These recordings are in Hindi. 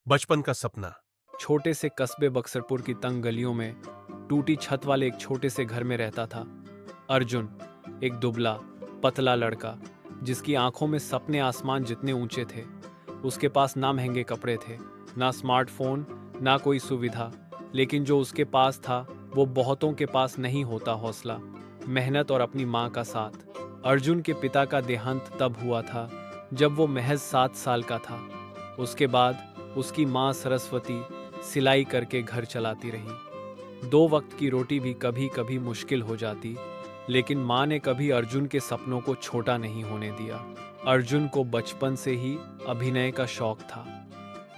बचपन का सपना। छोटे से कस्बे बक्सरपुर की तंग गलियों में टूटी छत वाले एक छोटे से घर में रहता था अर्जुन। एक दुबला पतला लड़का जिसकी आंखों में सपने आसमान जितने ऊंचे थे। उसके पास ना महंगे कपड़े थे, ना स्मार्टफोन, ना कोई सुविधा, लेकिन जो उसके पास था वो बहुतों के पास नहीं होता। हौसला, मेहनत और अपनी माँ का साथ। अर्जुन के पिता का देहांत तब हुआ था जब वो महज 7 साल का था। उसके बाद उसकी माँ सरस्वती सिलाई करके घर चलाती रही। 2 वक्त की रोटी भी कभी कभी मुश्किल हो जाती, लेकिन माँ ने कभी अर्जुन के सपनों को छोटा नहीं होने दिया। अर्जुन को बचपन से ही अभिनय का शौक था।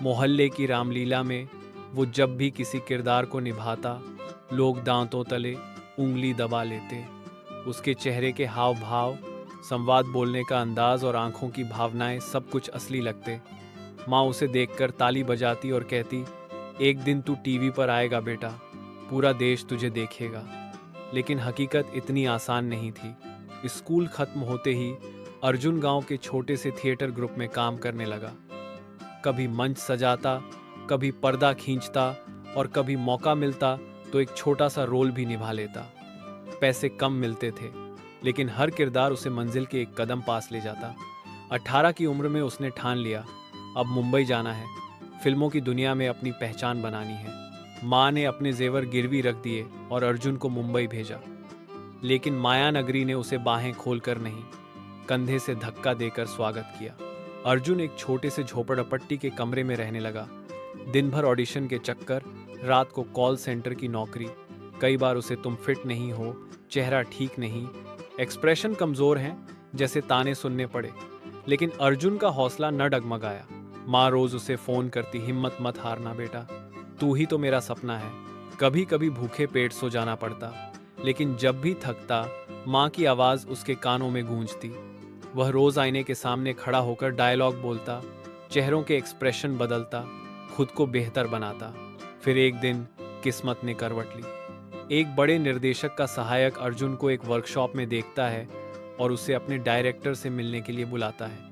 मोहल्ले की रामलीला में वो जब भी किसी किरदार को निभाता, लोग दांतों तले उंगली दबा लेते। उसके चेहरे के हाव भाव, संवाद बोलने का अंदाज और आंखों की भावनाएं सब कुछ असली लगते। माँ उसे देखकर ताली बजाती और कहती, एक दिन तू टीवी पर आएगा बेटा, पूरा देश तुझे देखेगा। लेकिन हकीकत इतनी आसान नहीं थी। स्कूल खत्म होते ही अर्जुन गांव के छोटे से थिएटर ग्रुप में काम करने लगा। कभी मंच सजाता, कभी पर्दा खींचता और कभी मौका मिलता तो एक छोटा सा रोल भी निभा लेता। पैसे कम मिलते थे, लेकिन हर किरदार उसे मंजिल के एक कदम पास ले जाता। 18 की उम्र में उसने ठान लिया, अब मुंबई जाना है, फिल्मों की दुनिया में अपनी पहचान बनानी है। माँ ने अपने जेवर गिरवी रख दिए और अर्जुन को मुंबई भेजा। लेकिन माया नगरी ने उसे बाहें खोलकर नहीं, कंधे से धक्का देकर स्वागत किया। अर्जुन एक छोटे से झोपड़पट्टी के कमरे में रहने लगा। दिन भर ऑडिशन के चक्कर, रात को कॉल सेंटर की नौकरी। कई बार उसे तुम फिट नहीं हो, चेहरा ठीक नहीं, एक्सप्रेशन कमजोर हैं, जैसे ताने सुनने पड़े। लेकिन अर्जुन का हौसला न डगमगाया। माँ रोज उसे फोन करती, हिम्मत मत हारना बेटा, तू ही तो मेरा सपना है। कभी कभी भूखे पेट सो जाना पड़ता, लेकिन जब भी थकता, माँ की आवाज उसके कानों में गूंजती। वह रोज आईने के सामने खड़ा होकर डायलॉग बोलता, चेहरों के एक्सप्रेशन बदलता, खुद को बेहतर बनाता। फिर एक दिन किस्मत ने करवट ली। एक बड़े निर्देशक का सहायक अर्जुन को एक वर्कशॉप में देखता है और उसे अपने डायरेक्टर से मिलने के लिए बुलाता है।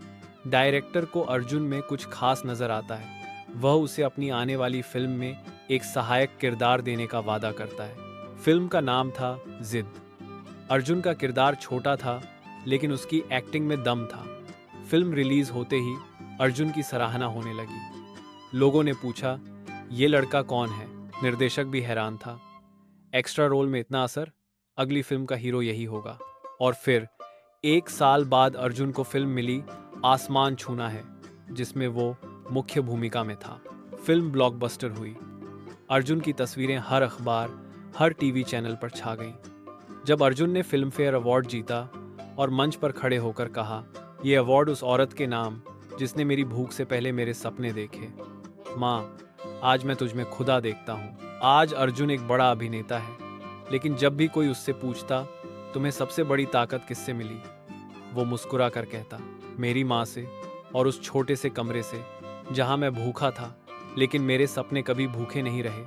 डायरेक्टर को अर्जुन में कुछ खास नजर आता है। वह उसे अपनी आने वाली फिल्म में एक सहायक किरदार देने का वादा करता है। फिल्म का नाम था जिद। अर्जुन का किरदार छोटा था, लेकिन उसकी एक्टिंग में दम था। फिल्म रिलीज होते ही अर्जुन की सराहना होने लगी। लोगों ने पूछा, ये लड़का कौन है? निर्देशक भी हैरान था। एक्स्ट्रा रोल में इतना असर, अगली फिल्म का हीरो यही होगा। और फिर 1 साल बाद अर्जुन को फिल्म मिली आसमान छूना है, जिसमें वो मुख्य भूमिका में था। फिल्म ब्लॉकबस्टर हुई। अर्जुन की तस्वीरें हर अखबार, हर टीवी चैनल पर छा गईं। जब अर्जुन ने फिल्म फेयर अवार्ड जीता और मंच पर खड़े होकर कहा, यह अवार्ड उस औरत के नाम जिसने मेरी भूख से पहले मेरे सपने देखे। माँ, आज मैं तुझ में खुदा देखता हूँ। आज अर्जुन एक बड़ा अभिनेता है, लेकिन जब भी कोई उससे पूछता, तुम्हें सबसे बड़ी ताकत किससे मिली, वो मुस्कुरा कर कहता, मेरी माँ से, और उस छोटे से कमरे से जहाँ मैं भूखा था, लेकिन मेरे सपने कभी भूखे नहीं रहे।